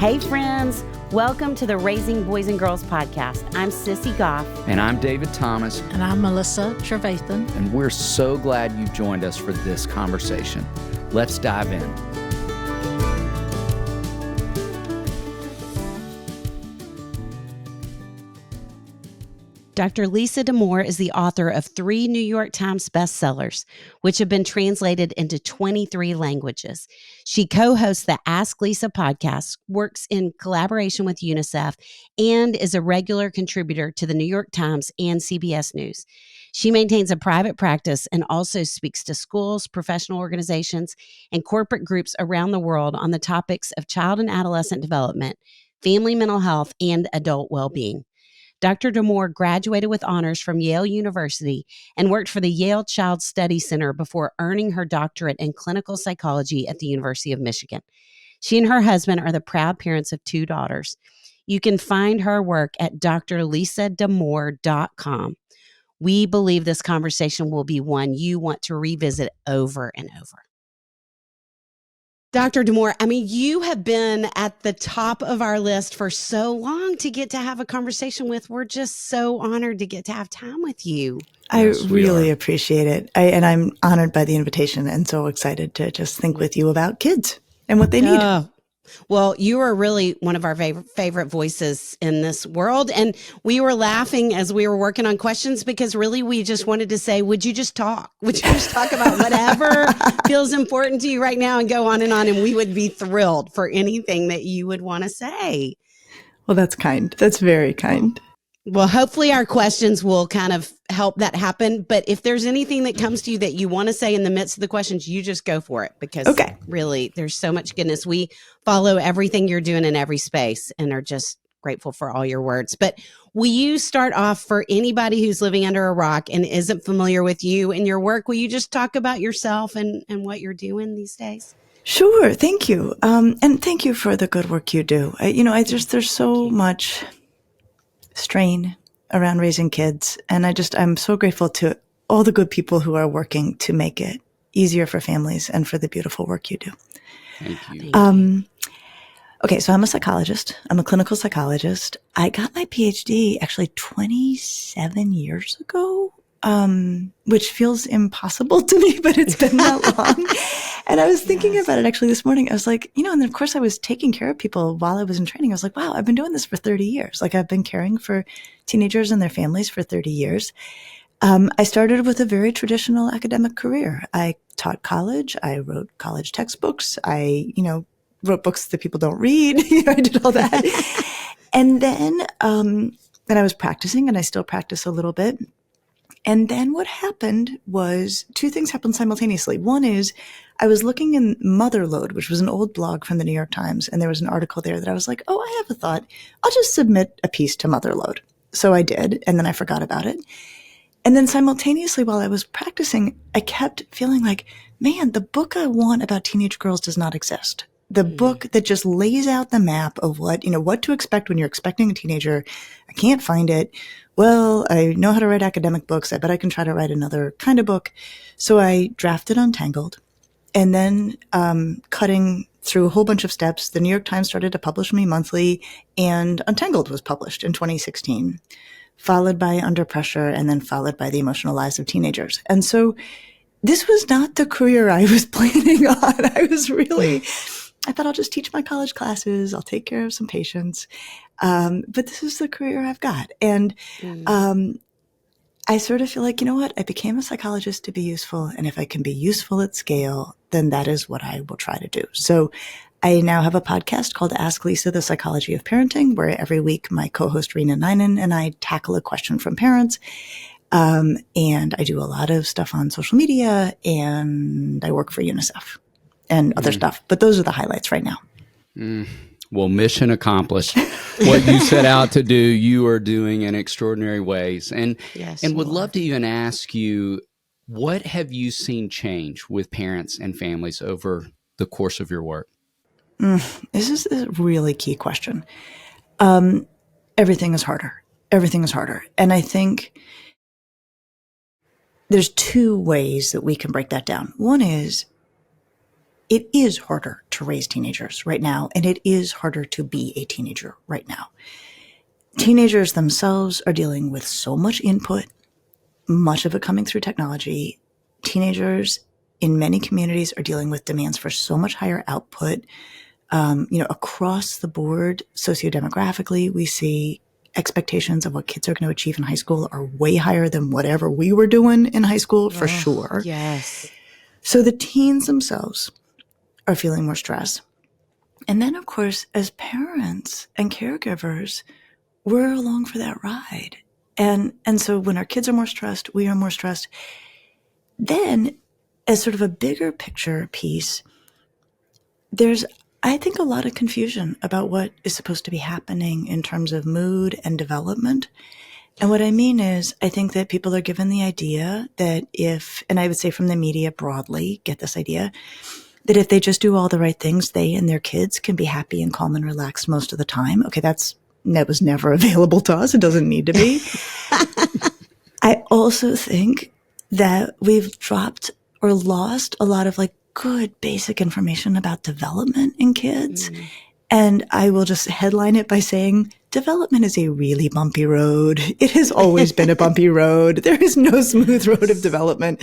Hey friends, welcome to the Raising Boys and Girls podcast. I'm Sissy Goff. And I'm David Thomas. And I'm Melissa Trevathan. And we're so glad you've joined us for this conversation. Let's dive in. Dr. Lisa Damour is the author of 3 New York Times bestsellers, which have been translated into 23 languages. She co-hosts the Ask Lisa podcast, works in collaboration with UNICEF, and is a regular contributor to the New York Times and CBS News. She maintains a private practice and also speaks to schools, professional organizations, and corporate groups around the world on the topics of child and adolescent development, family mental health, and adult well-being. Dr. Damour graduated with honors from Yale University and worked for the Yale Child Study Center before earning her doctorate in clinical psychology at the University of Michigan. She and her husband are the proud parents of 2 daughters. You can find her work at drlisadamour.com. We believe this conversation will be one you want to revisit over and over. Dr. Damour, you have been at the top of our list for so long to get to have a conversation with. We're just so honored to get to have time with you. I really appreciate it. And I'm honored by the invitation and so excited to just think with you about kids and what they need. Well, you are really one of our favorite voices in this world. And we were laughing as we were working on questions because really we just wanted to say, would you just talk? Would you just talk about whatever feels important to you right now and go on? And we would be thrilled for anything that you would want to say. Well, that's kind. That's very kind. Well, hopefully our questions will kind of help that happen. But if there's anything that comes to you that you want to say in the midst of the questions, you just go for it because really there's so much goodness. We follow everything you're doing in every space and are just grateful for all your words. But will you start off for anybody who's living under a rock and isn't familiar with you and your work? Will you just talk about yourself and what you're doing these days? Sure. Thank you. And thank you for the good work you do. There's so much strain around raising kids. And I'm so grateful to all the good people who are working to make it easier for families and for the beautiful work you do. Thank you. Okay, so I'm a psychologist. I'm a clinical psychologist. I got my PhD actually 27 years ago, which feels impossible to me, but it's been that long. And I was thinking about it actually this morning. I was like, and then of course I was taking care of people while I was in training. I was like, wow, I've been doing this for 30 years. Like I've been caring for teenagers and their families for 30 years. I started with a very traditional academic career. I taught college. I wrote college textbooks. I, wrote books that people don't read. I did all that. And then I was practicing, and I still practice a little bit. And then what happened was 2 things happened simultaneously. One is I was looking in Motherlode, which was an old blog from the New York Times, and there was an article there that I was like, oh, I have a thought. I'll just submit a piece to Motherlode. So I did, and then I forgot about it. And then simultaneously, while I was practicing, I kept feeling like, man, the book I want about teenage girls does not exist. The book that just lays out the map of what to expect when you're expecting a teenager. I can't find it. Well, I know how to write academic books. I bet I can try to write another kind of book. So I drafted Untangled. And then cutting through a whole bunch of steps, the New York Times started to publish me monthly, and Untangled was published in 2016, followed by Under Pressure, and then followed by The Emotional Lives of Teenagers. And so this was not the career I was planning on. I thought I'll just teach my college classes. I'll take care of some patients. But this is the career I've got. And I sort of feel like, I became a psychologist to be useful. And if I can be useful at scale, then that is what I will try to do. So I now have a podcast called Ask Lisa, the Psychology of Parenting, where every week my co-host Rena Ninen and I tackle a question from parents. And I do a lot of stuff on social media, and I work for UNICEF and other stuff. But those are the highlights right now. Well, mission accomplished. What you set out to do, you are doing in extraordinary ways. And would love to even ask you, what have you seen change with parents and families over the course of your work? This is a really key question. Everything is harder. Everything is harder. And I think there's 2 ways that we can break that down. One is, it is harder to raise teenagers right now, and it is harder to be a teenager right now. Teenagers themselves are dealing with so much input, much of it coming through technology. Teenagers in many communities are dealing with demands for so much higher output. Across the board, sociodemographically, we see expectations of what kids are going to achieve in high school are way higher than whatever we were doing in high school, for sure. Yes. So the teens themselves are feeling more stress. And then, of course, as parents and caregivers, we're along for that ride. And so when our kids are more stressed, we are more stressed. Then, as sort of a bigger picture piece, there's, I think, a lot of confusion about what is supposed to be happening in terms of mood and development. And what I mean is, I think that people are given the idea that if, and I would say from the media broadly, get this idea, that if they just do all the right things, they and their kids can be happy and calm and relaxed most of the time. Okay, that was never available to us. It doesn't need to be. I also think that we've dropped or lost a lot of good basic information about development in kids. And I will just headline it by saying, development is a really bumpy road. It has always been a bumpy road. There is no smooth road of development.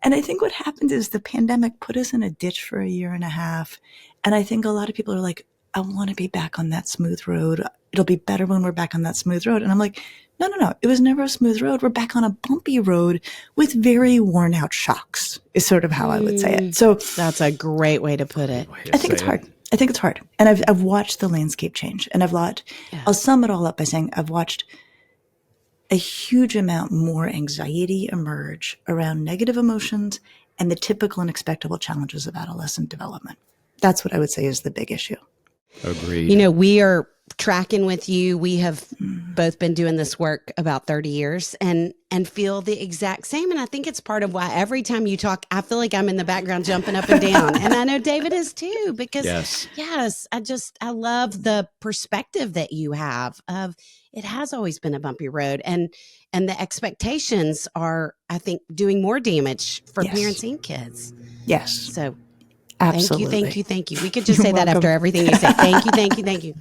And I think what happened is the pandemic put us in a ditch for a year and a half. And I think a lot of people are like, I want to be back on that smooth road. It'll be better when we're back on that smooth road. And I'm like, no. It was never a smooth road. We're back on a bumpy road with very worn out shocks is sort of how I would say it. So that's a great way to put it. I think it's hard. I think it's hard. And I've watched the landscape change, and I'll sum it all up by saying I've watched a huge amount more anxiety emerge around negative emotions and the typical and expectable challenges of adolescent development. That's what I would say is the big issue. Agreed. We are tracking with you. We have both been doing this work about 30 years and feel the exact same. And I think it's part of why every time you talk, I feel like I'm in the background jumping up and down. And I know David is too, because yes, I love the perspective that you have of it has always been a bumpy road. And the expectations are, I think, doing more damage for parents and kids. Yes. So absolutely. Thank you. We could just say that after everything you say. Thank you.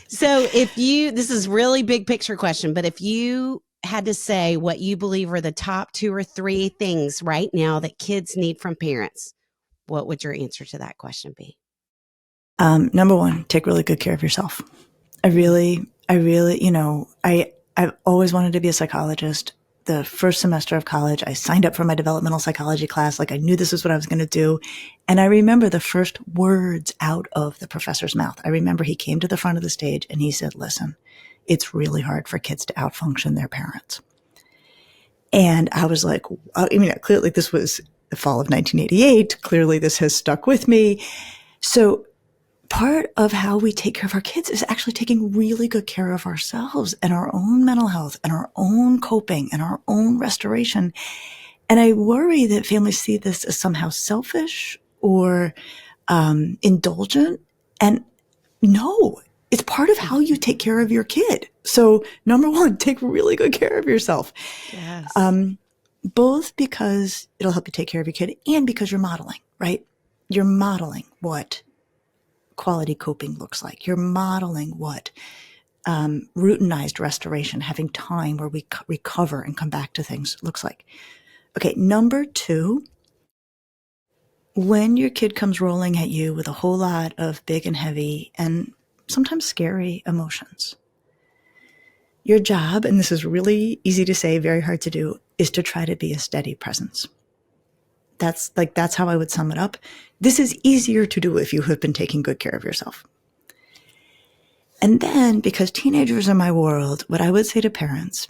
So this is really big picture question, but if you had to say what you believe are the top 2 or 3 things right now that kids need from parents, what would your answer to that question be? Number 1, take really good care of yourself. I've always wanted to be a psychologist. The first semester of college, I signed up for my developmental psychology class. I knew this is what I was going to do. And I remember the first words out of the professor's mouth. I remember he came to the front of the stage and he said, listen, it's really hard for kids to outfunction their parents. And I was like, clearly this was the fall of 1988. Clearly this has stuck with me. So part of how we take care of our kids is actually taking really good care of ourselves and our own mental health and our own coping and our own restoration. And I worry that families see this as somehow selfish or indulgent. And no, it's part of how you take care of your kid. So number 1, take really good care of yourself. Yes. Both because it'll help you take care of your kid and because you're modeling, right? You're modeling what quality coping looks like. You're modeling what routinized restoration, having time where we recover and come back to things looks like. Okay, number 2, when your kid comes rolling at you with a whole lot of big and heavy and sometimes scary emotions, your job, and this is really easy to say, very hard to do, is to try to be a steady presence. That's how I would sum it up. This is easier to do if you have been taking good care of yourself. And then, because teenagers are my world, what I would say to parents,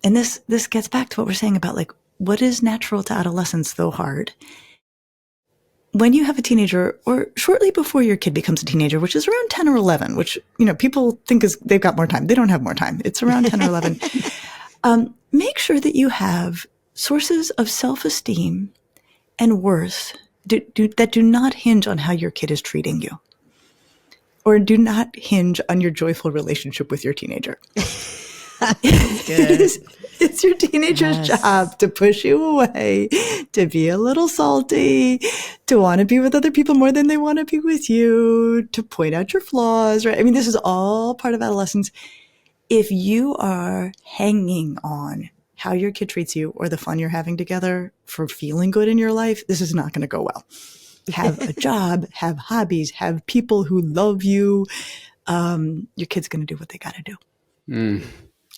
and this gets back to what we're saying about what is natural to adolescence, though hard. When you have a teenager, or shortly before your kid becomes a teenager, which is around 10 or 11, which, people think they've got more time. They don't have more time. It's around 10 or 11. Make sure that you have sources of self-esteem and worth that do not hinge on how your kid is treating you, or do not hinge on your joyful relationship with your teenager. It's your teenager's job to push you away, to be a little salty, to want to be with other people more than they want to be with you, to point out your flaws, right? I mean, this is all part of adolescence. If you are hanging on how your kid treats you or the fun you're having together for feeling good in your life, this is not going to go well. Have a job, have hobbies, have people who love you. Your kid's going to do what they got to do.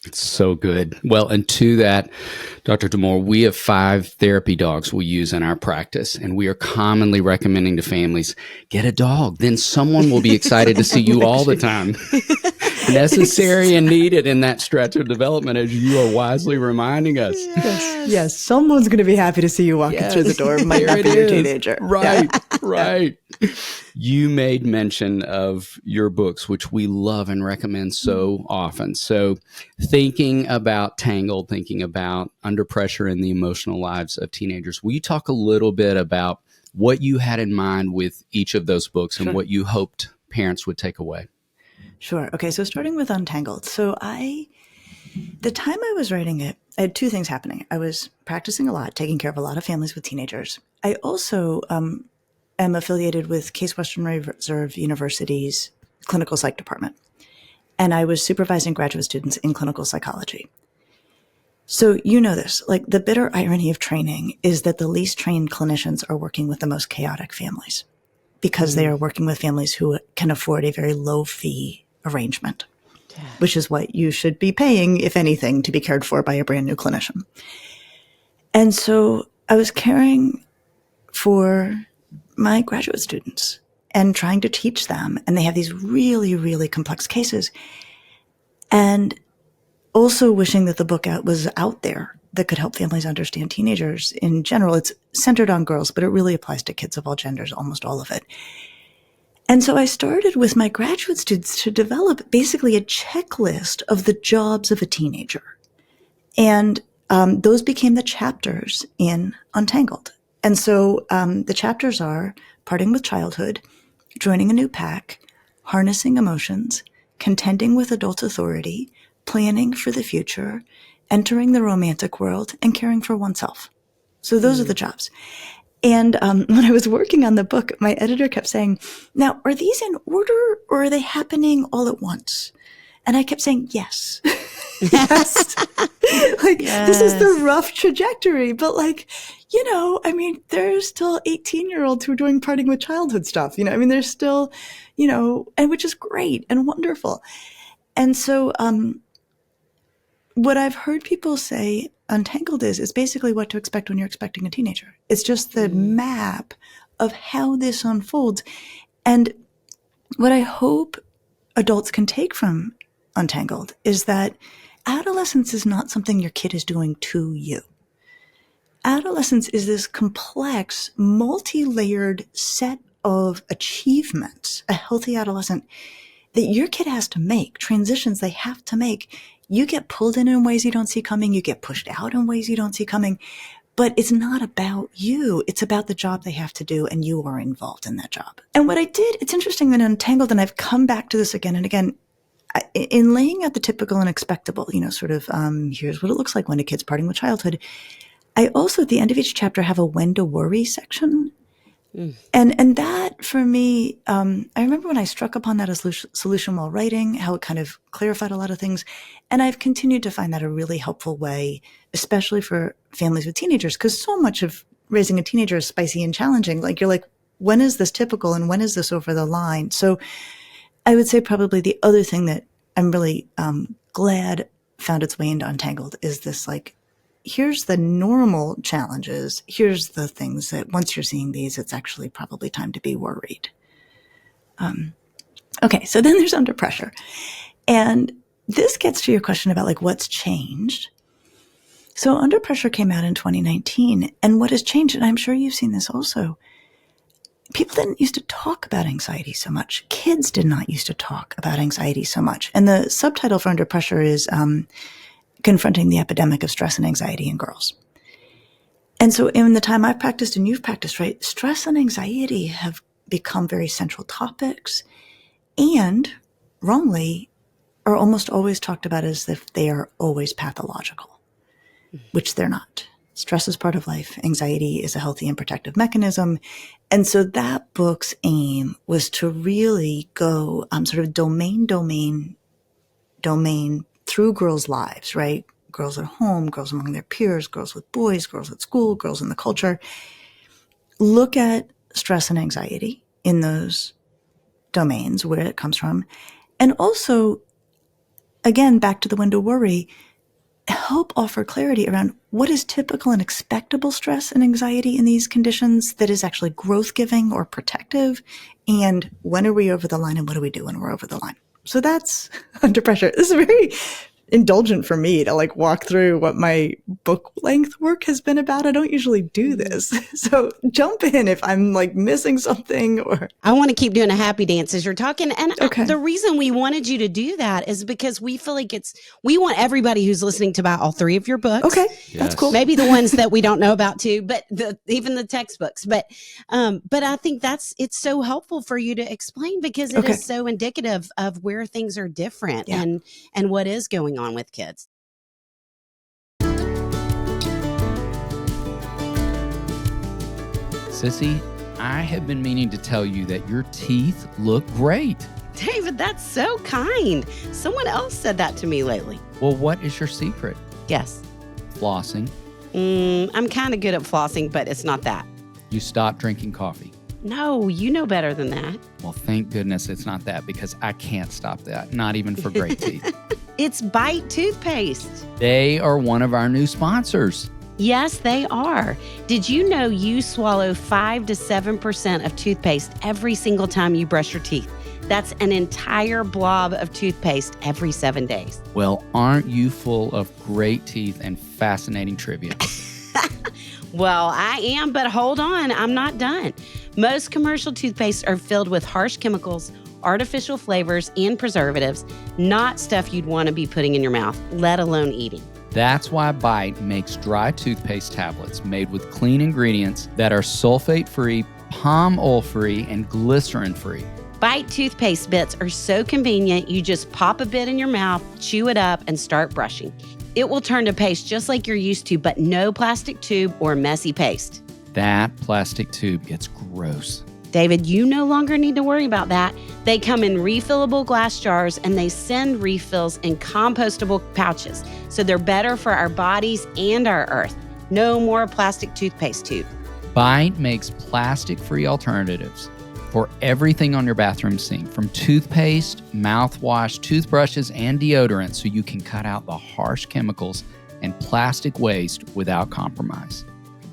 It's so good. Well, and to that, Dr. Damour, we have 5 therapy dogs we use in our practice, and we are commonly recommending to families, get a dog. Then someone will be excited to see you all the time. Necessary and needed in that stretch of development, as you are wisely reminding us. Yes. Someone's going to be happy to see you walking through the door. Might not be your teenager. Right, right. You made mention of your books, which we love and recommend so often. So thinking about Tangled, thinking about Under Pressure in the emotional lives of teenagers, will you talk a little bit about what you had in mind with each of those books and what you hoped parents would take away? Sure. Okay. So starting with Untangled. So the time I was writing it, I had 2 things happening. I was practicing a lot, taking care of a lot of families with teenagers. I also am affiliated with Case Western Reserve University's clinical psych department. And I was supervising graduate students in clinical psychology. So you know this, like the bitter irony of training is that the least trained clinicians are working with the most chaotic families because they are working with families who can afford a very low fee arrangement, which is what you should be paying, if anything, to be cared for by a brand new clinician. And so I was caring for my graduate students and trying to teach them. And they have these really, really complex cases. And also wishing that the book was out there that could help families understand teenagers in general. It's centered on girls, but it really applies to kids of all genders, almost all of it. And so I started with my graduate students to develop basically a checklist of the jobs of a teenager. And those became the chapters in Untangled. And so the chapters are parting with childhood, joining a new pack, harnessing emotions, contending with adult authority, planning for the future, entering the romantic world, and caring for oneself. So those are the jobs. And when I was working on the book, my editor kept saying, now, are these in order or are they happening all at once? And I kept saying, yes. Yes. This is the rough trajectory. But I mean, there's still 18-year-olds who are doing parting with childhood stuff. I mean, there's still, and which is great and wonderful. And so what I've heard people say Untangled is basically what to expect when you're expecting a teenager. It's just the map of how this unfolds. And what I hope adults can take from Untangled is that adolescence is not something your kid is doing to you. Adolescence is this complex, multi-layered set of achievements, a healthy adolescent, that your kid has to make, transitions they have to make. You get pulled in ways you don't see coming. You get pushed out in ways you don't see coming. But it's not about you. It's about the job they have to do, and you are involved in that job. And what I did, it's interesting that Untangled, and I've come back to this again and again, in laying out the typical and expectable, here's what it looks like when a kid's parting with childhood. I also, at the end of each chapter, have a when to worry section. And that, for me, I remember when I struck upon that as solution while writing, how it kind of clarified a lot of things. And I've continued to find that a really helpful way, especially for families with teenagers, because so much of raising a teenager is spicy and challenging. You're like, when is this typical and when is this over the line? So I would say probably the other thing that I'm really glad found its way into Untangled is this, here's the normal challenges. Here's the things that once you're seeing these, it's actually probably time to be worried. Okay, so then there's Under Pressure. And this gets to your question about what's changed. So Under Pressure came out in 2019. And what has changed, and I'm sure you've seen this also, people didn't used to talk about anxiety so much. Kids did not used to talk about anxiety so much. And the subtitle for Under Pressure is Confronting the Epidemic of Stress and Anxiety in Girls. And so in the time I've practiced and you've practiced, right, stress and anxiety have become very central topics. And wrongly, are almost always talked about as if they are always pathological, which they're not. Stress is part of life. Anxiety is a healthy and protective mechanism. And so that book's aim was to really go sort of domain through girls' lives, right? Girls at home, girls among their peers, girls with boys, girls at school, girls in the culture. Look at stress and anxiety in those domains, where it comes from. And also, again, back to the window worry, help offer clarity around what is typical and expectable stress and anxiety in these conditions that is actually growth-giving or protective, and when are we over the line and what do we do when we're over the line? So that's under pressure. This is very indulgent for me to like walk through what my book length work has been about. I don't usually do this. So jump in if I'm like missing something or. I want to keep doing a happy dance as you're talking. And the reason we wanted you to do that is because we feel like we want everybody who's listening to buy all three of your books. Okay. Yes. That's cool. Maybe the ones that we don't know about too, but even the textbooks. But I think it's so helpful for you to explain because it is so indicative of where things are different and what is going on with kids. Sissy, I have been meaning to tell you that your teeth look great. David, that's so kind. Someone else said that to me lately. Well, what is your secret? Yes. Flossing. I'm kind of good at flossing, but it's not that. You stopped drinking coffee. No, you know better than that. Well, thank goodness it's not that because I can't stop that, not even for great teeth. It's Bite toothpaste. They are one of our new sponsors. Yes, they are. Did you know you swallow 5 to 7% of toothpaste every single time you brush your teeth? That's an entire blob of toothpaste every 7 days. Well, aren't you full of great teeth and fascinating trivia? Well, I am, but hold on, I'm not done. Most commercial toothpastes are filled with harsh chemicals, artificial flavors, and preservatives, not stuff you'd want to be putting in your mouth, let alone eating. That's why Bite makes dry toothpaste tablets made with clean ingredients that are sulfate-free, palm oil-free, and glycerin-free. Bite toothpaste bits are so convenient, you just pop a bit in your mouth, chew it up, and start brushing. It will turn to paste just like you're used to, but no plastic tube or messy paste. That plastic tube gets gross. David, you no longer need to worry about that. They come in refillable glass jars and they send refills in compostable pouches. So they're better for our bodies and our earth. No more plastic toothpaste tube. Bite makes plastic-free alternatives for everything on your bathroom sink, from toothpaste, mouthwash, toothbrushes, and deodorant, so you can cut out the harsh chemicals and plastic waste without compromise.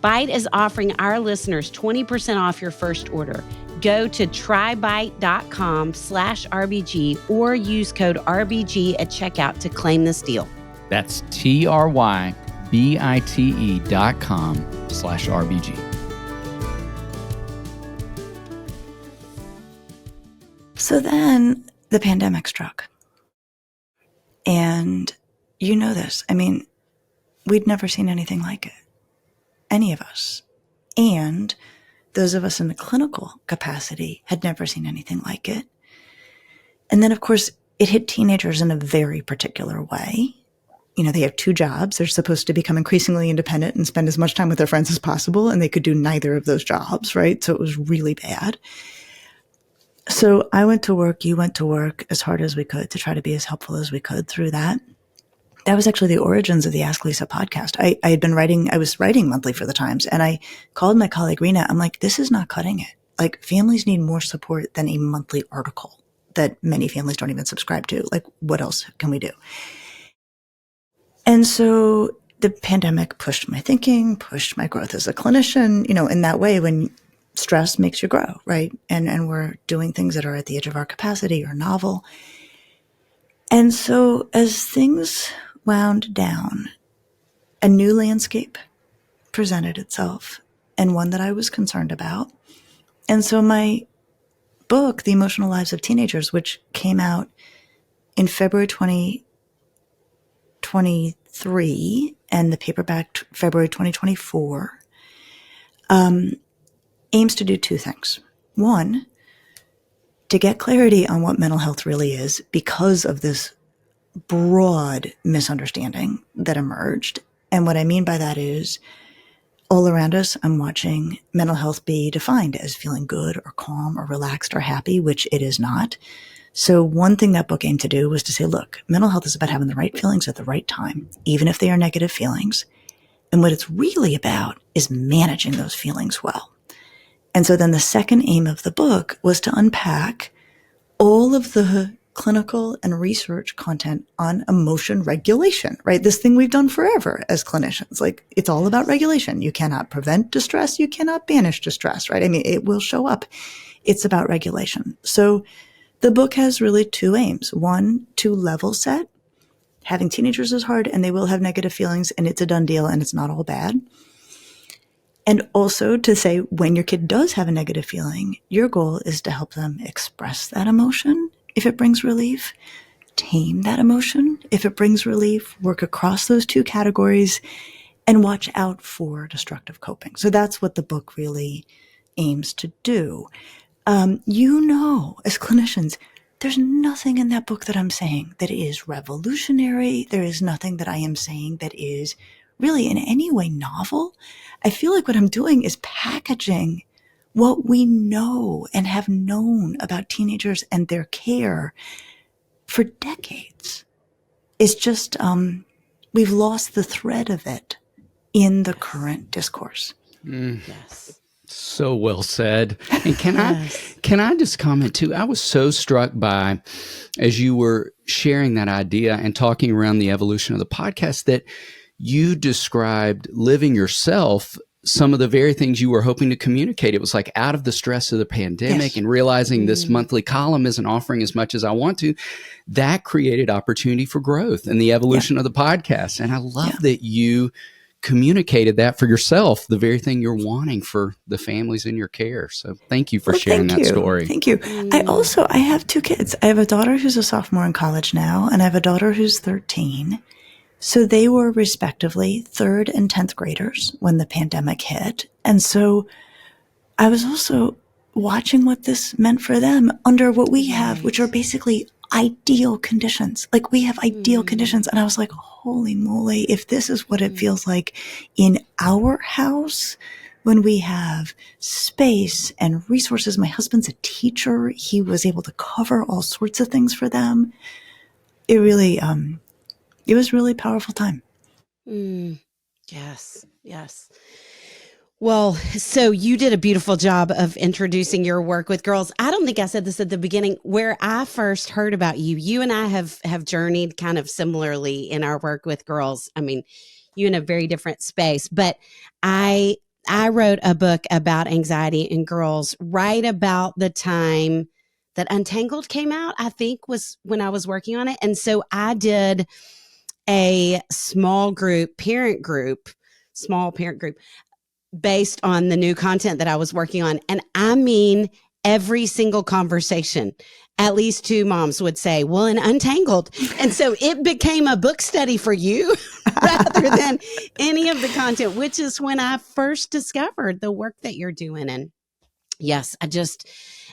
Bite is offering our listeners 20% off your first order. Go to trybite.com/RBG or use code RBG at checkout to claim this deal. That's TRYBITE.com/RBG. So then the pandemic struck. And you know this. I mean, we'd never seen anything like it. Any of us. And those of us in the clinical capacity had never seen anything like it. And then, of course, it hit teenagers in a very particular way. You know, they have 2 jobs. They're supposed to become increasingly independent and spend as much time with their friends as possible. And they could do neither of those jobs, right? So it was really bad. So I went to work, you went to work as hard as we could to try to be as helpful as we could through that. That was actually the origins of the Ask Lisa podcast. I was writing monthly for the Times, and I called my colleague Rena. I'm like, this is not cutting it. Like, families need more support than a monthly article that many families don't even subscribe to. Like, what else can we do? And so the pandemic pushed my thinking, pushed my growth as a clinician, you know, in that way when stress makes you grow, right? And we're doing things that are at the edge of our capacity or novel. And so as things wound down, a new landscape presented itself, and one that I was concerned about. And so my book, The Emotional Lives of Teenagers, which came out in February 2023 and the paperback February 2024, aims to do 2 things. One, to get clarity on what mental health really is because of this broad misunderstanding that emerged. And what I mean by that is all around us, I'm watching mental health be defined as feeling good or calm or relaxed or happy, which it is not. So one thing that book aimed to do was to say, look, mental health is about having the right feelings at the right time, even if they are negative feelings. And what it's really about is managing those feelings well. And so then the second aim of the book was to unpack all of the clinical and research content on emotion regulation, right? This thing we've done forever as clinicians. Like, it's all about regulation. You cannot prevent distress. You cannot banish distress, right? I mean, it will show up. It's about regulation. So the book has really two aims. One, to level set. Having teenagers is hard and they will have negative feelings and it's a done deal and it's not all bad. And also to say, when your kid does have a negative feeling, your goal is to help them express that emotion if it brings relief, tame that emotion if it brings relief, work across those two categories, and watch out for destructive coping. So that's what the book really aims to do. As clinicians, there's nothing in that book that I'm saying that is revolutionary. There is nothing that I am saying that is really in any way novel. I feel like what I'm doing is packaging what we know and have known about teenagers and their care for decades. It's just, we've lost the thread of it in the current discourse. Yes. So well said. And can I just comment too? I was so struck by, as you were sharing that idea and talking around the evolution of the podcast, that you described living yourself some of the very things you were hoping to communicate. It was like, out of the stress of the pandemic and realizing this monthly column isn't offering as much as I want to, that created opportunity for growth and the evolution of the podcast. And I love that you communicated that for yourself, the very thing you're wanting for the families in your care. So thank you for sharing that story. Thank you. I have two kids. I have a daughter who's a sophomore in college now, and I have a daughter who's 13. So they were respectively 3rd and 10th graders when the pandemic hit. And so I was also watching what this meant for them under what we have, which are basically ideal conditions. Like, we have ideal conditions. And I was like, holy moly, if this is what it feels like in our house, when we have space and resources. My husband's a teacher. He was able to cover all sorts of things for them. It really, it was a really powerful time. Yes. Well, so you did a beautiful job of introducing your work with girls. I don't think I said this at the beginning. Where I first heard about you, you and I have journeyed kind of similarly in our work with girls. I mean, you in a very different space, but I wrote a book about anxiety in girls right about the time that Untangled came out, I think was when I was working on it. And so I did a small parent group based on the new content that I was working on. And I mean, every single conversation, at least 2 moms would say, well, in Untangled. And so it became a book study for you rather than any of the content, which is when I first discovered the work that you're doing. And yes, I just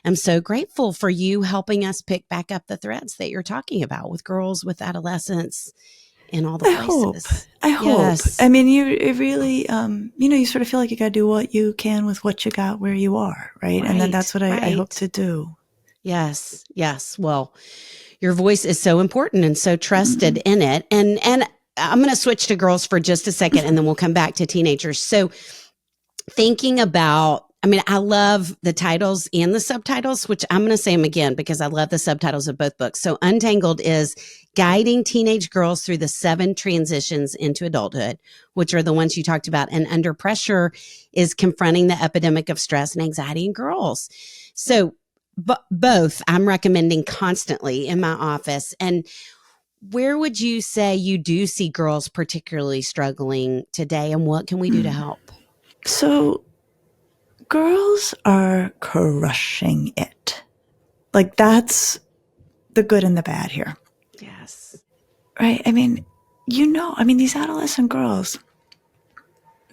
am so grateful for you helping us pick back up the threads that you're talking about with girls, with adolescents, in all the places. I hope. Yes. I mean, it really, you sort of feel like you got to do what you can with what you got where you are, right? And then that's what I hope to do. Yes. Well, your voice is so important and so trusted in it. And I'm going to switch to girls for just a second, and then we'll come back to teenagers. So thinking about, I love the titles and the subtitles, which I'm going to say them again because I love the subtitles of both books. So Untangled is guiding teenage girls through the 7 transitions into adulthood, which are the ones you talked about. And Under Pressure is confronting the epidemic of stress and anxiety in girls. So both I'm recommending constantly in my office. And where would you say you do see girls particularly struggling today, and what can we do to help? So girls are crushing it. Like, that's the good and the bad here. Yes. Right? These adolescent girls,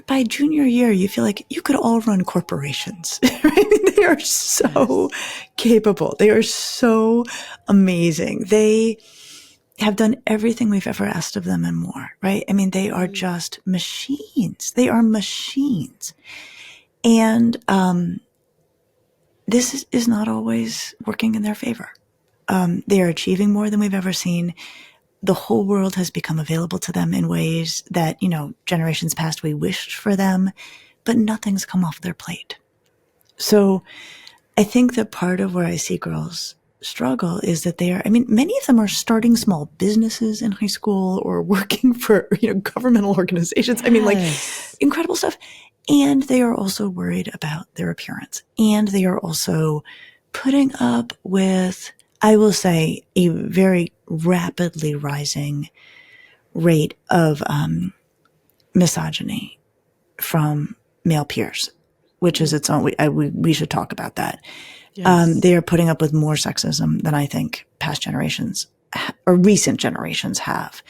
by junior year, you feel like you could all run corporations. Right? They are so capable. They are so amazing. They have done everything we've ever asked of them and more, right? I mean, they are just machines. They are machines. And this is not always working in their favor. They are achieving more than we've ever seen. The whole world has become available to them in ways that, generations past we wished for them, but nothing's come off their plate. So I think that part of where I see girls struggle is that many of them are starting small businesses in high school or working for, governmental organizations. Yes. I mean, like incredible stuff. And they are also worried about their appearance. And they are also putting up with, I will say, a very rapidly rising rate of misogyny from male peers, which is its own. We should talk about that. Yes. They are putting up with more sexism than I think past generations or recent generations have.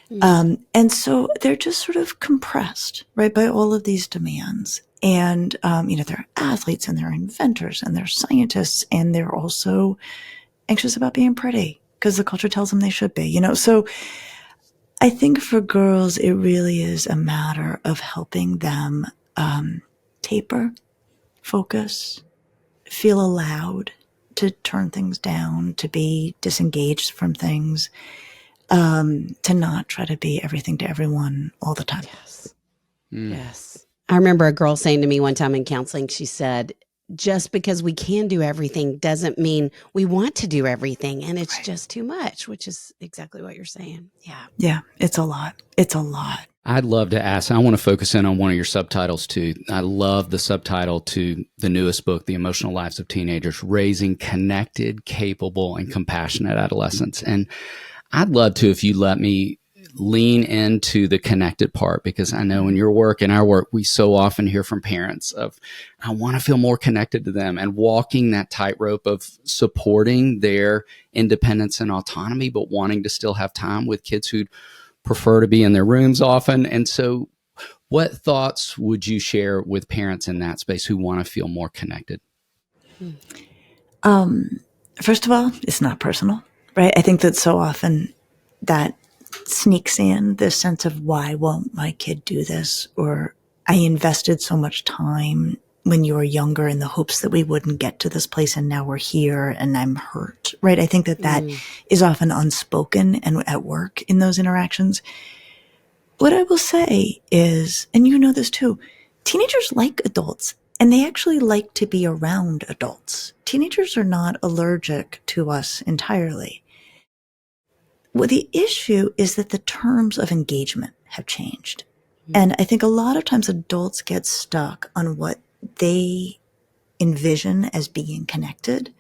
And so they're just sort of compressed, right, by all of these demands. And, they're athletes and they're inventors and they're scientists and they're also anxious about being pretty because the culture tells them they should be, So I think for girls, it really is a matter of helping them taper, focus, feel allowed to turn things down, to be disengaged from things, to not try to be everything to everyone all the time. Yes. Yes. I remember a girl saying to me one time in counseling, she said, just because we can do everything doesn't mean we want to do everything. And it's just too much, which is exactly what you're saying. Yeah. Yeah. It's a lot. It's a lot. I'd love to ask, I want to focus in on one of your subtitles too. I love the subtitle to the newest book, The Emotional Lives of Teenagers, Raising Connected, Capable, and Compassionate Adolescents. And I'd love to, if you let me lean into the connected part, because I know in your work and our work, we so often hear from parents of, I want to feel more connected to them, and walking that tightrope of supporting their independence and autonomy, but wanting to still have time with kids who prefer to be in their rooms often. And so what thoughts would you share with parents in that space who want to feel more connected? First of all, it's not personal, right? I think that so often that sneaks in this sense of, why won't my kid do this? Or I invested so much time when you were younger in the hopes that we wouldn't get to this place, and now we're here and I'm hurt, right? I think that is often unspoken and at work in those interactions. What I will say is, and you know this too, teenagers like adults and they actually like to be around adults. Teenagers are not allergic to us entirely. Well, the issue is that the terms of engagement have changed. And I think a lot of times adults get stuck on what they envision as being connected.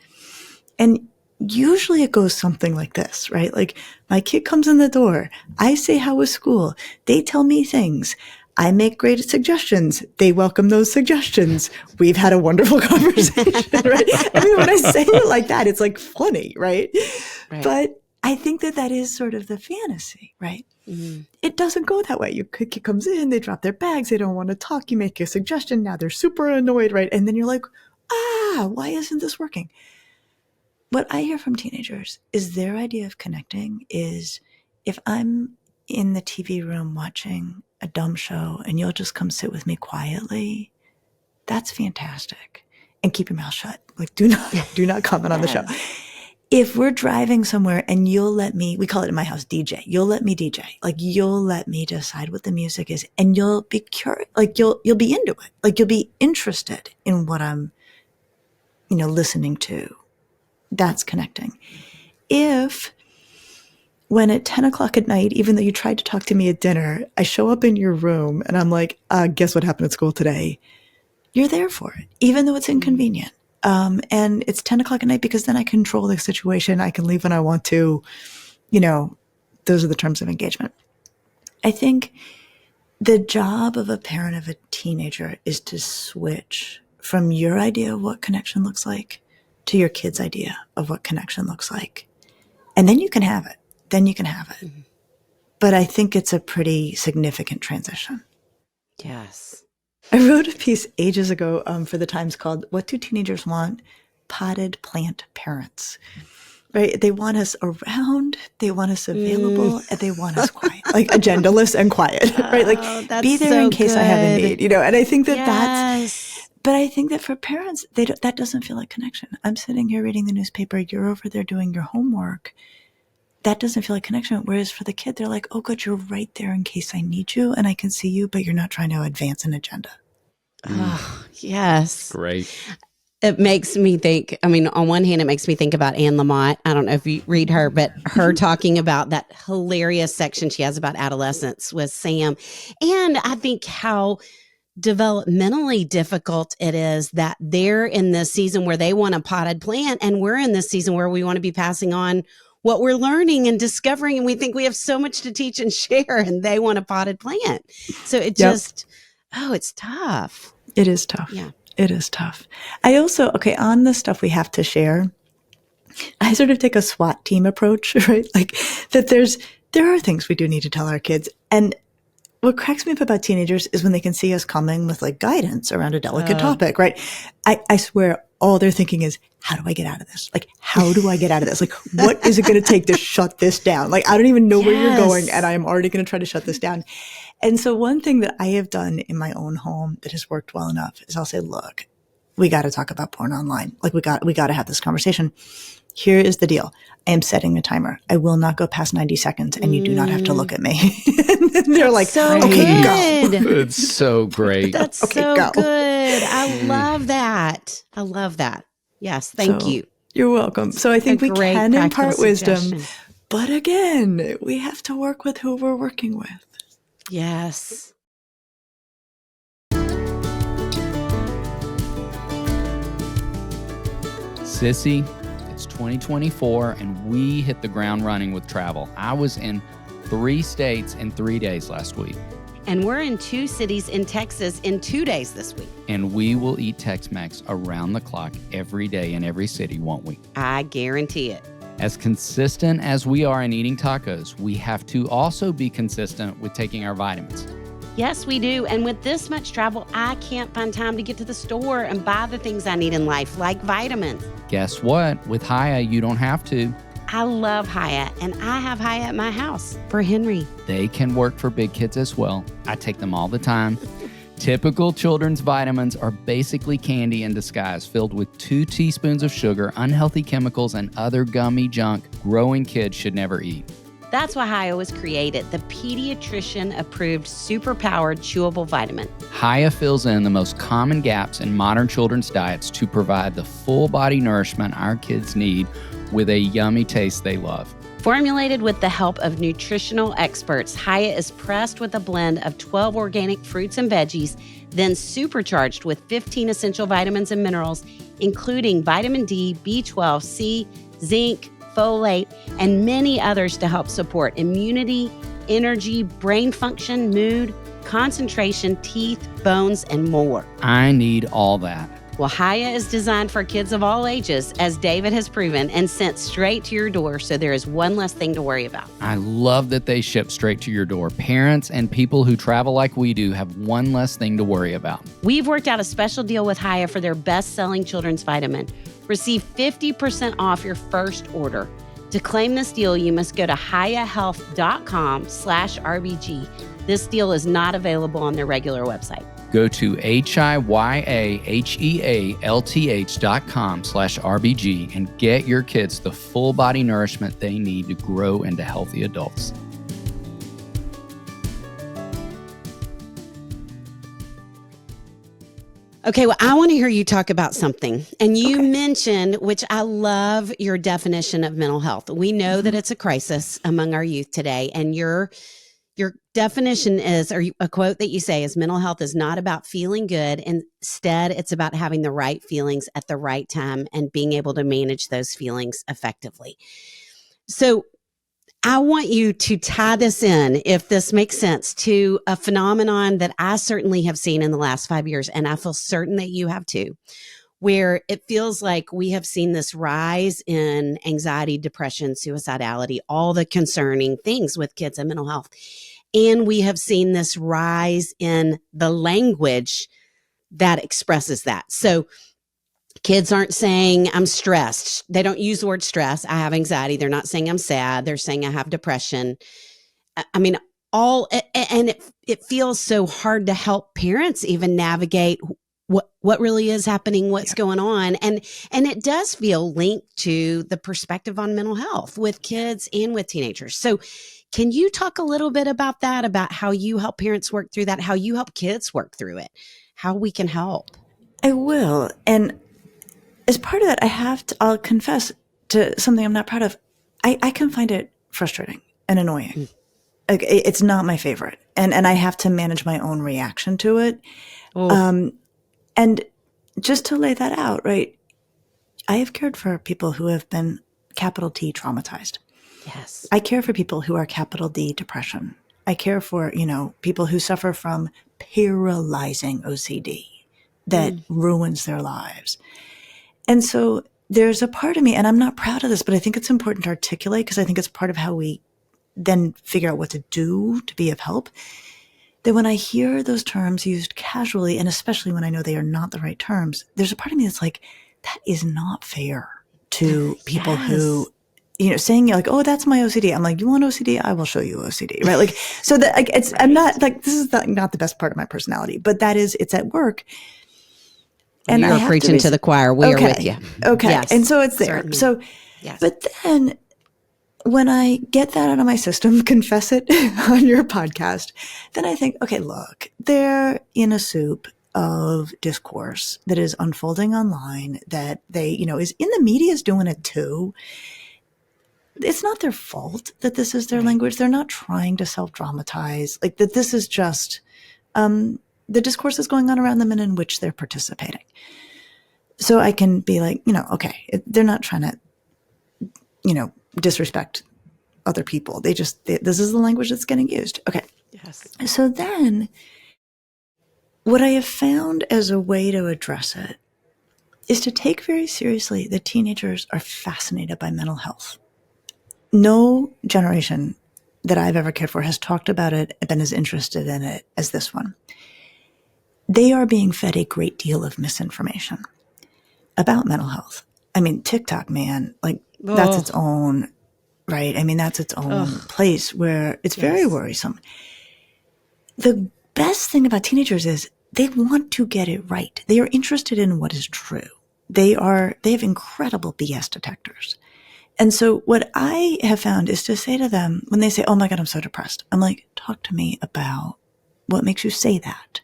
And usually it goes something like this, right? Like, my kid comes in the door. I say, how was school? They tell me things. I make great suggestions. They welcome those suggestions. We've had a wonderful conversation, right? I mean, when I say it like that, it's like funny, right? But I think that is sort of the fantasy, right? Mm-hmm. It doesn't go that way. Your kid comes in, they drop their bags, they don't want to talk. You make a suggestion. Now they're super annoyed, right? And then you're like, why isn't this working? What I hear from teenagers is their idea of connecting is, if I'm in the TV room watching a dumb show and you'll just come sit with me quietly, that's fantastic. And keep your mouth shut. Like, do not comment on the show. If we're driving somewhere and you'll let me, we call it in my house DJ, you'll let me DJ, like you'll let me decide what the music is, and you'll be curious, like you'll be into it, like you'll be interested in what I'm, listening to. That's connecting. If when at 10 o'clock at night, even though you tried to talk to me at dinner, I show up in your room and I'm like, guess what happened at school today? You're there for it, even though it's inconvenient. And it's 10 o'clock at night because then I control the situation. I can leave when I want to, those are the terms of engagement. I think the job of a parent of a teenager is to switch from your idea of what connection looks like to your kid's idea of what connection looks like. And then you can have it. Mm-hmm. But I think it's a pretty significant transition. Yes. I wrote a piece ages ago for the Times called "What Do Teenagers Want? Potted Plant Parents." right? They want us around, they want us available, and they want us quiet, like agendaless and quiet, right? Like be there in case I have a need, And I think that but I think that for parents, that doesn't feel like connection. I'm sitting here reading the newspaper, you're over there doing your homework. That doesn't feel like connection. Whereas for the kid, they're like, oh, good, you're right there in case I need you and I can see you, but you're not trying to advance an agenda. Oh, yes. Great. It makes me think, on one hand, it makes me think about Anne Lamott. I don't know if you read her, but her talking about that hilarious section she has about adolescence with Sam. And I think how developmentally difficult it is that they're in this season where they want a potted plant, and we're in this season where we want to be passing on what we're learning and discovering, and we think we have so much to teach and share, and they want a potted plant. So it just, it's tough. It is tough. Yeah. It is tough. I also, on the stuff we have to share, I sort of take a SWAT team approach, right? Like that there are things we do need to tell our kids. And what cracks me up about teenagers is when they can see us coming with like guidance around a delicate topic, right? I swear all they're thinking is, how do I get out of this? Like, how do I get out of this? Like, what is it going to take to shut this down? Like, I don't even know where you're going, and I'm already going to try to shut this down. And so one thing that I have done in my own home that has worked well enough is I'll say, look, we got to talk about porn online. Like, we got to have this conversation. Here is the deal. I am setting a timer. I will not go past 90 seconds, and you do not have to look at me. And they're like, so okay, good. go. It's so great. That's okay, so go. good. I love that. I love that. Yes, thank you. You're welcome. So I think we can impart wisdom, but again, we have to work with who we're working with. Yes. Sissy, it's 2024 and we hit the ground running with travel. I was in 3 states in 3 days last week. And we're in 2 cities in Texas in 2 days this week. And we will eat Tex-Mex around the clock every day in every city, won't we? I guarantee it. As consistent as we are in eating tacos, we have to also be consistent with taking our vitamins. Yes, we do. And with this much travel, I can't find time to get to the store and buy the things I need in life, like vitamins. Guess what? With Hiya, you don't have to. I love Hiya, and I have Hiya at my house for Henry. They can work for big kids as well. I take them all the time. Typical children's vitamins are basically candy in disguise, filled with 2 teaspoons of sugar, unhealthy chemicals, and other gummy junk growing kids should never eat. That's why Hiya was created, the pediatrician-approved super-powered chewable vitamin. Hiya fills in the most common gaps in modern children's diets to provide the full-body nourishment our kids need with a yummy taste they love. Formulated with the help of nutritional experts, Hiya is pressed with a blend of 12 organic fruits and veggies, then supercharged with 15 essential vitamins and minerals, including vitamin D, B12, C, zinc, folate, and many others to help support immunity, energy, brain function, mood, concentration, teeth, bones, and more. I need all that. Well, Hiya is designed for kids of all ages, as David has proven, and sent straight to your door, so there is one less thing to worry about. I love that they ship straight to your door. Parents and people who travel like we do have one less thing to worry about. We've worked out a special deal with Hiya for their best-selling children's vitamin. Receive 50% off your first order. To claim this deal, you must go to hiyahealth.com/RBG. This deal is not available on their regular website. Go to hiyahealth.com/RBG and get your kids the full body nourishment they need to grow into healthy adults. Okay, well, I want to hear you talk about something. And you mentioned, which I love, your definition of mental health. We know that it's a crisis among our youth today, and your definition is, or a quote that you say is, mental health is not about feeling good. Instead, it's about having the right feelings at the right time and being able to manage those feelings effectively. So I want you to tie this in, if this makes sense, to a phenomenon that I certainly have seen in the last 5 years, and I feel certain that you have too, where it feels like we have seen this rise in anxiety, depression, suicidality, all the concerning things with kids and mental health. And we have seen this rise in the language that expresses that. So Kids aren't saying I'm stressed. They don't use the word stress. I have anxiety. They're not saying I'm sad. They're saying I have depression. I mean, and it feels so hard to help parents even navigate what really is happening, what's going on. And it does feel linked to the perspective on mental health with kids and with teenagers. So can you talk a little bit about that, about how you help parents work through that, how you help kids work through it, how we can help? I will. And as part of that, I'll confess to something I'm not proud of. I can find it frustrating and annoying. Like, it's not my favorite. And I have to manage my own reaction to it. And just to lay that out, right? I have cared for people who have been capital T traumatized. Yes. I care for people who are capital D depression. I care for, people who suffer from paralyzing OCD that ruins their lives. And so there's a part of me, and I'm not proud of this, but I think it's important to articulate because I think it's part of how we then figure out what to do to be of help, that when I hear those terms used casually, and especially when I know they are not the right terms, there's a part of me that's like, that is not fair to people who, saying like, oh, that's my OCD. I'm like, you want OCD? I will show you OCD, right? Like, so that like, it's, I'm not like, this is not the best part of my personality, but it's at work. And you're preaching to the choir. We are with you. Okay. Yes, and so it's there. Certainly. So, but then when I get that out of my system, confess it on your podcast, then I think, okay, look, they're in a soup of discourse that is unfolding online that they, is in the media is doing it too. It's not their fault that this is their language. They're not trying to self-dramatize. Like that this is just the discourse is going on around them and in which they're participating. So I can be like, okay, they're not trying to, disrespect other people. This is the language that's getting used. Okay. Yes. So then what I have found as a way to address it is to take very seriously that teenagers are fascinated by mental health. No generation that I've ever cared for has talked about it, been as interested in it as this one. They are being fed a great deal of misinformation about mental health. I mean, TikTok, man, like that's its own, right? I mean, that's its own place where it's very worrisome. The best thing about teenagers is they want to get it right. They are interested in what is true. They have incredible BS detectors. And so what I have found is to say to them when they say, oh my God, I'm so depressed. I'm like, talk to me about what makes you say that.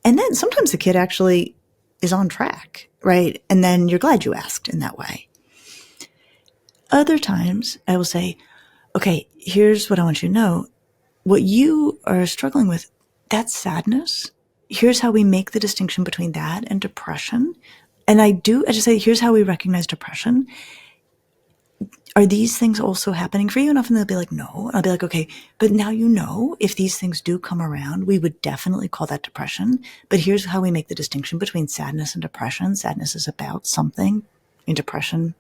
And then sometimes the kid actually is on track, right? And then you're glad you asked in that way. Other times I will say, okay, here's what I want you to know. What you are struggling with, that's sadness. Here's how we make the distinction between that and depression. And I just say, here's how we recognize depression. Are these things also happening for you? And often they'll be like, no. And I'll be like, okay, but now if these things do come around, we would definitely call that depression. But here's how we make the distinction between sadness and depression. Sadness is about something. In depression,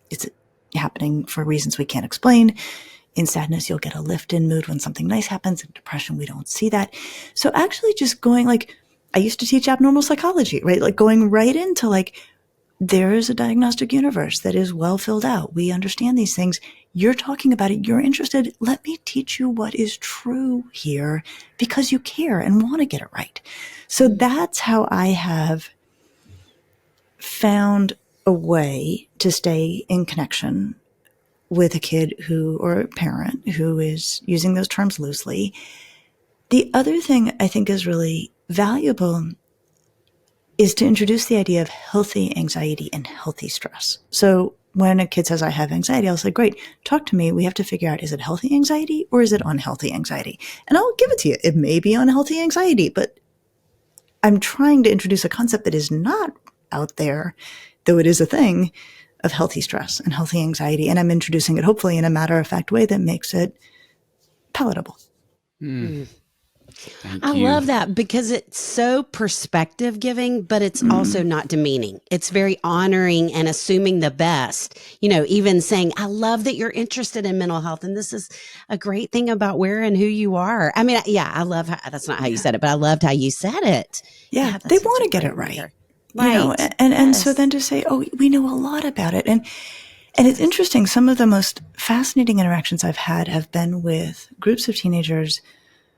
it's happening for reasons we can't explain. In sadness, you'll get a lift in mood when something nice happens. In depression, we don't see that. So actually just going like, I used to teach abnormal psychology, right? Like going right into like, there is a diagnostic universe that is well filled out. We understand these things. You're talking about it. You're interested. Let me teach you what is true here because you care and want to get it right. So that's how I have found a way to stay in connection with a kid or a parent who is using those terms loosely. The other thing I think is really valuable is to introduce the idea of healthy anxiety and healthy stress. So when a kid says, I have anxiety, I'll say, great, talk to me. We have to figure out, is it healthy anxiety or is it unhealthy anxiety? And I'll give it to you. It may be unhealthy anxiety, but I'm trying to introduce a concept that is not out there, though it is a thing, of healthy stress and healthy anxiety. And I'm introducing it hopefully in a matter-of-fact way that makes it palatable. I love that because it's so perspective giving, but it's also not demeaning. It's very honoring and assuming the best, even saying, I love that you're interested in mental health. And this is a great thing about where and who you are. I mean, I love how, that's not how you said it, but I loved how you said it. Yeah they want to get it right. Right. And so then to say, oh, we know a lot about it. And it's interesting. Some of the most fascinating interactions I've had have been with groups of teenagers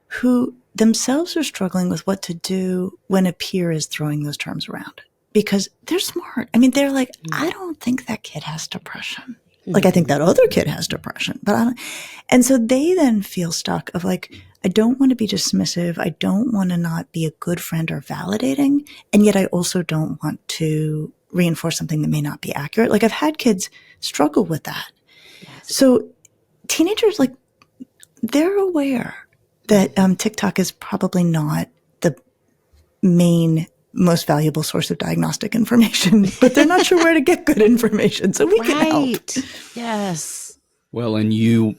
who themselves are struggling with what to do when a peer is throwing those terms around, because they're smart. I mean, they're like, I don't think that kid has depression. Like, I think that other kid has depression, but I don't. And so they then feel stuck of like, I don't want to be dismissive. I don't want to not be a good friend or validating. And yet I also don't want to reinforce something that may not be accurate. Like, I've had kids struggle with that. Yes. So teenagers, like, they're aware that TikTok is probably not the main most valuable source of diagnostic information, but they're not sure where to get good information. So we can help. Yes. Well, and you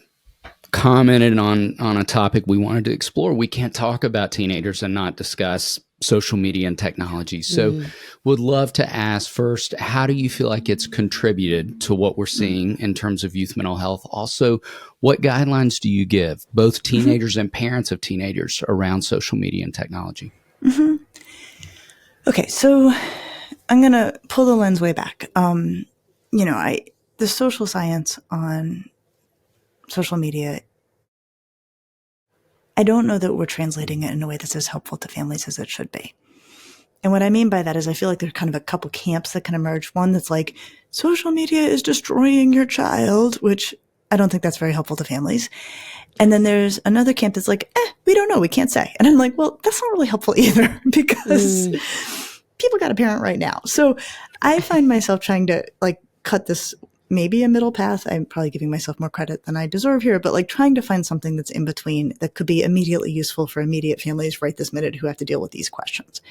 commented on a topic we wanted to explore. We can't talk about teenagers and not discuss social media and technology. So would love to ask first, how do you feel like it's contributed to what we're seeing in terms of youth mental health? Also, what guidelines do you give both teenagers and parents of teenagers around social media and technology? Okay, so I'm going to pull the lens way back. The social science on social media, I don't know that we're translating it in a way that's as helpful to families as it should be. And what I mean by that is I feel like there's kind of a couple camps that can emerge. One that's like, social media is destroying your child, which I don't think that's very helpful to families. And then there's another camp that's like, we don't know, we can't say. And I'm like, well, that's not really helpful either, because people got a parent right now. So I find myself trying to like cut this, maybe a middle path. I'm probably giving myself more credit than I deserve here, but like trying to find something that's in between that could be immediately useful for immediate families right this minute who have to deal with these questions.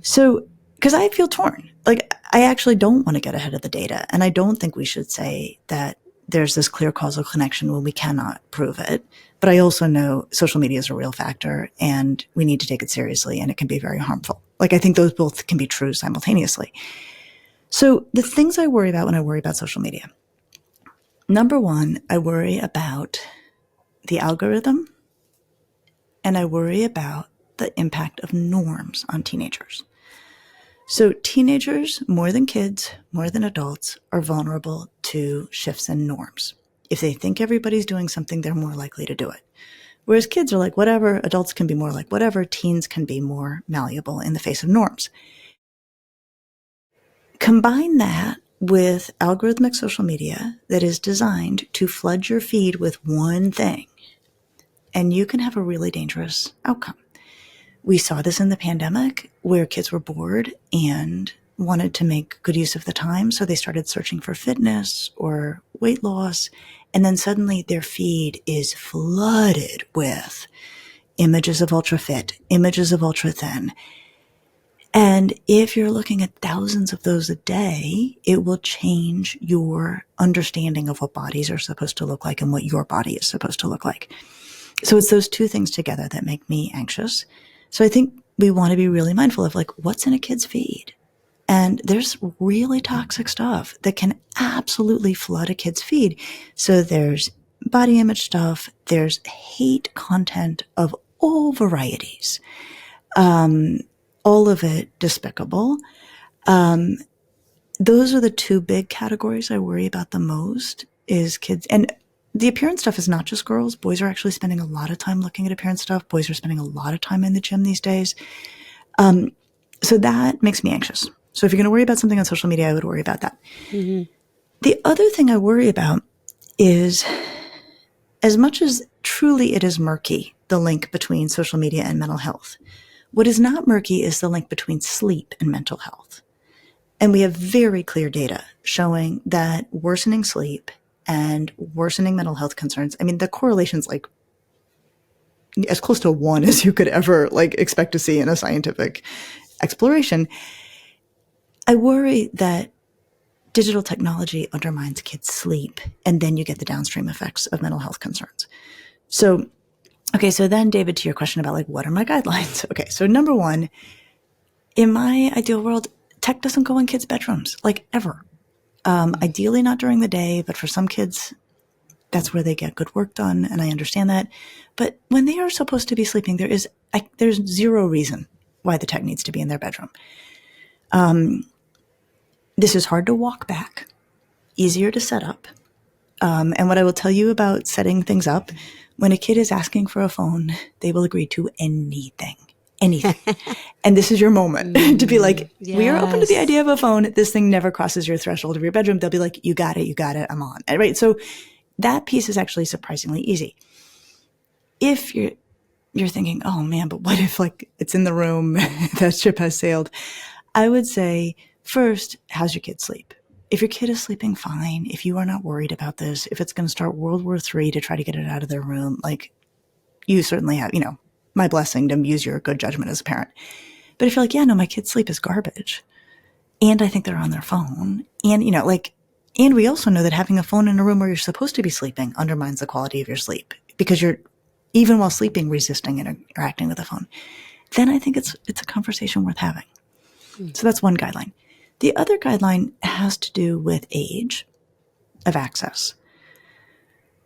So, because I feel torn. Like, I actually don't want to get ahead of the data. And I don't think we should say that there's this clear causal connection when we cannot prove it. But I also know social media is a real factor and we need to take it seriously, and it can be very harmful. Like, I think those both can be true simultaneously. So the things I worry about when I worry about social media. Number one, I worry about the algorithm, and I worry about the impact of norms on teenagers. So teenagers, more than kids, more than adults, are vulnerable to shifts in norms. If they think everybody's doing something, they're more likely to do it. Whereas kids are like, whatever, adults can be more like whatever, teens can be more malleable in the face of norms. Combine that with algorithmic social media that is designed to flood your feed with one thing, and you can have a really dangerous outcome. We saw this in the pandemic where kids were bored and wanted to make good use of the time. So they started searching for fitness or weight loss. And then suddenly their feed is flooded with images of ultra fit, images of ultra thin. And if you're looking at thousands of those a day, it will change your understanding of what bodies are supposed to look like and what your body is supposed to look like. So it's those two things together that make me anxious. So I think we want to be really mindful of like what's in a kid's feed. And there's really toxic stuff that can absolutely flood a kid's feed. So there's body image stuff. There's hate content of all varieties. All of it despicable. Those are the two big categories I worry about the most is kids. And the appearance stuff is not just girls. Boys are actually spending a lot of time looking at appearance stuff. Boys are spending a lot of time in the gym these days. So that makes me anxious. So if you're going to worry about something on social media, I would worry about that. Mm-hmm. The other thing I worry about is, as much as truly it is murky, the link between social media and mental health, what is not murky is the link between sleep and mental health. And we have very clear data showing that worsening sleep and worsening mental health concerns, I mean, the correlation's like as close to 1 as you could ever like expect to see in a scientific exploration. I worry that digital technology undermines kids' sleep, and then you get the downstream effects of mental health concerns. So, okay, so then David, to your question about like, what are my guidelines? Okay, so number one, in my ideal world, tech doesn't go in kids' bedrooms, like ever. Ideally not during the day, but for some kids, that's where they get good work done, and I understand that. But when they are supposed to be sleeping, there's zero reason why the tech needs to be in their bedroom. This is hard to walk back, easier to set up. And what I will tell you about setting things up, when a kid is asking for a phone, they will agree to anything. And this is your moment to be like, we are open to the idea of a phone. This thing never crosses your threshold of your bedroom. They'll be like, you got it, I'm on. Right? So that piece is actually surprisingly easy. If you're thinking, oh man, but what if like it's in the room, that ship has sailed? I would say, first, how's your kid sleep? If your kid is sleeping fine, if you are not worried about this, if it's going to start World War III to try to get it out of their room, like you certainly have, my blessing to use your good judgment as a parent. But if you're like, yeah, no, my kid's sleep is garbage, and I think they're on their phone, and and we also know that having a phone in a room where you're supposed to be sleeping undermines the quality of your sleep because you're, even while sleeping, resisting interacting with the phone. Then I think it's a conversation worth having. So that's one guideline. The other guideline has to do with age of access.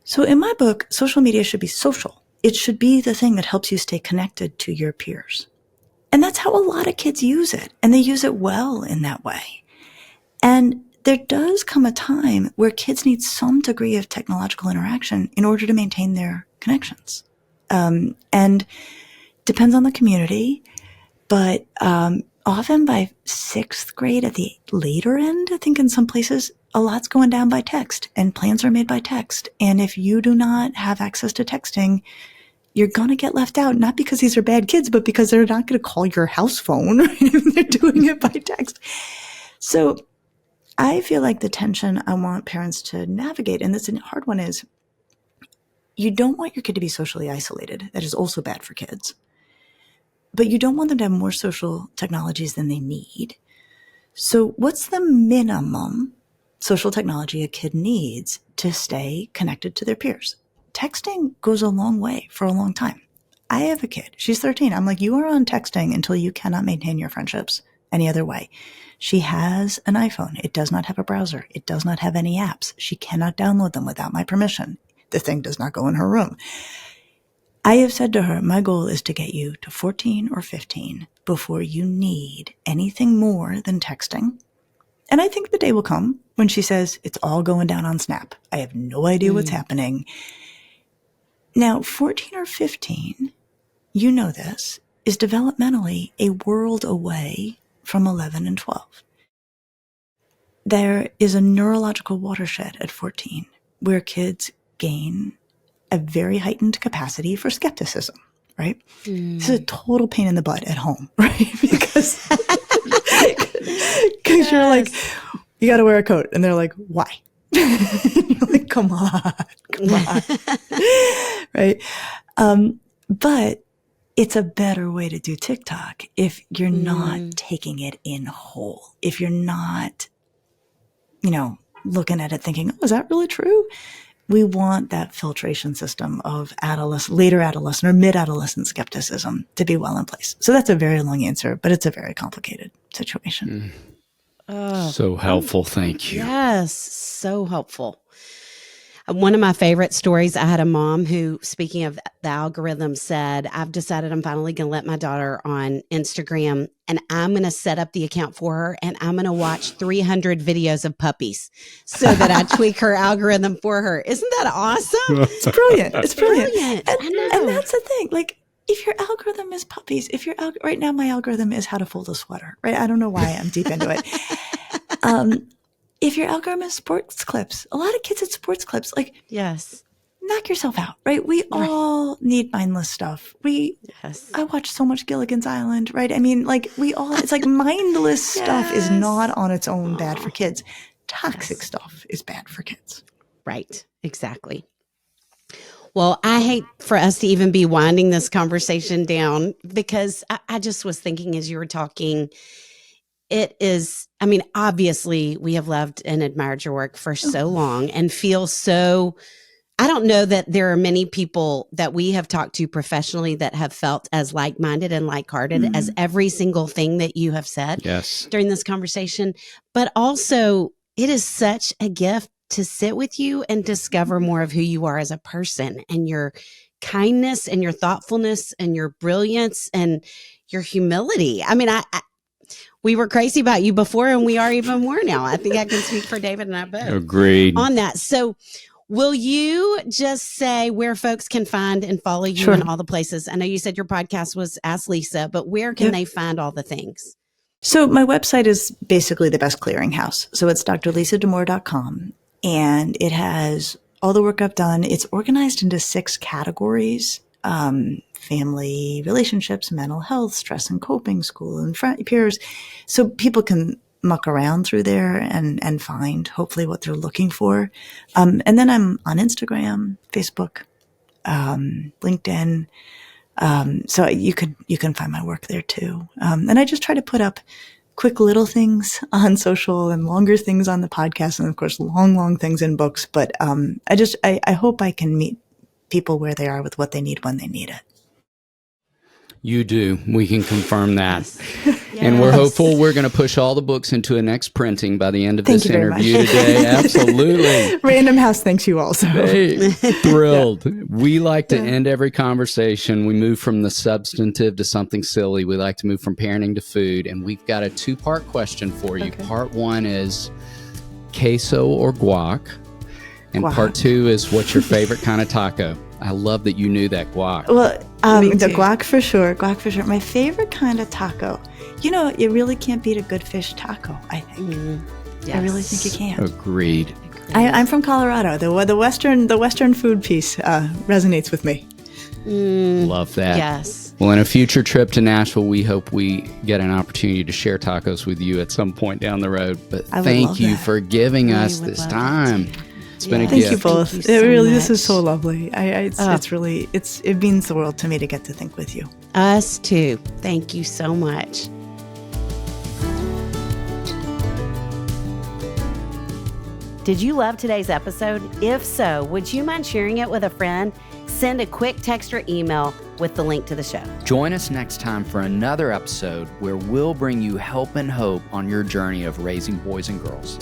So in my book, social media should be social. It should be the thing that helps you stay connected to your peers. And that's how a lot of kids use it. And they use it well in that way. And there does come a time where kids need some degree of technological interaction in order to maintain their connections. And depends on the community, but often by 6th grade at the later end, I think in some places, a lot's going down by text and plans are made by text. And if you do not have access to texting, you're going to get left out, not because these are bad kids, but because they're not going to call your house phone. Right? They're doing it by text. So I feel like the tension I want parents to navigate, and this is a hard one, is you don't want your kid to be socially isolated. That is also bad for kids. But you don't want them to have more social technologies than they need. So what's the minimum social technology a kid needs to stay connected to their peers? Texting goes a long way for a long time. I have a kid. She's 13. I'm like, you are on texting until you cannot maintain your friendships any other way. She has an iPhone. It does not have a browser. It does not have any apps. She cannot download them without my permission. The thing does not go in her room. I have said to her, my goal is to get you to 14 or 15 before you need anything more than texting. And I think the day will come when she says, it's all going down on Snap. I have no idea what's happening. Now, 14 or 15, you know this, is developmentally a world away from 11 and 12. There is a neurological watershed at 14 where kids gain a very heightened capacity for skepticism, right? This is a total pain in the butt at home, right? Because you're like, you got to wear a coat. And they're like, why? You're like, come on. Right? But it's a better way to do TikTok if you're not taking it in whole. If you're not, looking at it thinking, oh, is that really true? We want that filtration system of later adolescent or mid-adolescent skepticism to be well in place. So that's a very long answer, but it's a very complicated situation. So helpful. Thank you. Yes, so helpful. One of my favorite stories, I had a mom who, speaking of the algorithm, said, I've decided I'm finally going to let my daughter on Instagram and I'm going to set up the account for her and I'm going to watch 300 videos of puppies so that I tweak her algorithm for her. Isn't that awesome? It's brilliant. It's brilliant. And that's the thing. Like, if your algorithm is puppies, right now my algorithm is how to fold a sweater, right? I don't know why I'm deep into it. If your algorithm is sports clips, a lot of kids at sports clips, like, yes, knock yourself out, right? We all need mindless stuff. I watch so much Gilligan's Island, right? I mean, like it's like mindless stuff is not on its own bad for kids. Toxic stuff is bad for kids. Right. Exactly. Well, I hate for us to even be winding this conversation down because I just was thinking as you were talking, it is, obviously we have loved and admired your work for so long and feel so, I don't know that there are many people that we have talked to professionally that have felt as like-minded and like-hearted as every single thing that you have said during this conversation. But also, it is such a gift to sit with you and discover more of who you are as a person and your kindness and your thoughtfulness and your brilliance and your humility. we were crazy about you before, and we are even more now. I think I can speak for David and I both. Agreed. On that. So will you just say where folks can find and follow you Sure. in all the places? I know you said your podcast was Ask Lisa, but where can they find all the things? So my website is basically the best clearinghouse. So it's drlisadamour.com, and it has all the work I've done. It's organized into 6 categories: family, relationships, mental health, stress and coping, school and peers. So people can muck around through there and find hopefully what they're looking for. And then I'm on Instagram, Facebook, LinkedIn. So you can find my work there too. And I just try to put up quick little things on social and longer things on the podcast, and of course, long things in books. But I hope I can meet people where they are with what they need when they need it. You do. We can confirm that. Yes. And we're hopeful we're going to push all the books into a next printing by the end of this interview much. today. Absolutely. Random House thanks you also. Hey, thrilled. We like to end every conversation. We move from the substantive to something silly. We like to move from parenting to food. And we've got a 2-part question for you. Okay. Part 1 is queso or guac. And Guac. Part 2 is what's your favorite kind of taco? I love that you knew that, guac. Well, Me the too. guac for sure. My favorite kind of taco. You know, you really can't beat a good fish taco, I think. I really think you can't. Agreed. I'm from Colorado. The Western food piece resonates with me. Love that. Yes. Well, in a future trip to Nashville, we hope we get an opportunity to share tacos with you at some point down the road. But I would thank love you that. for giving I us would this love time. that. It's been a Thank gift. you both. Thank you so This is much. so lovely. It's really it means the world to me to get to think with you. Us too. Thank you so much. Did you love today's episode? If so, would you mind sharing it with a friend? Send a quick text or email with the link to the show. Join us next time for another episode where we'll bring you help and hope on your journey of raising boys and girls.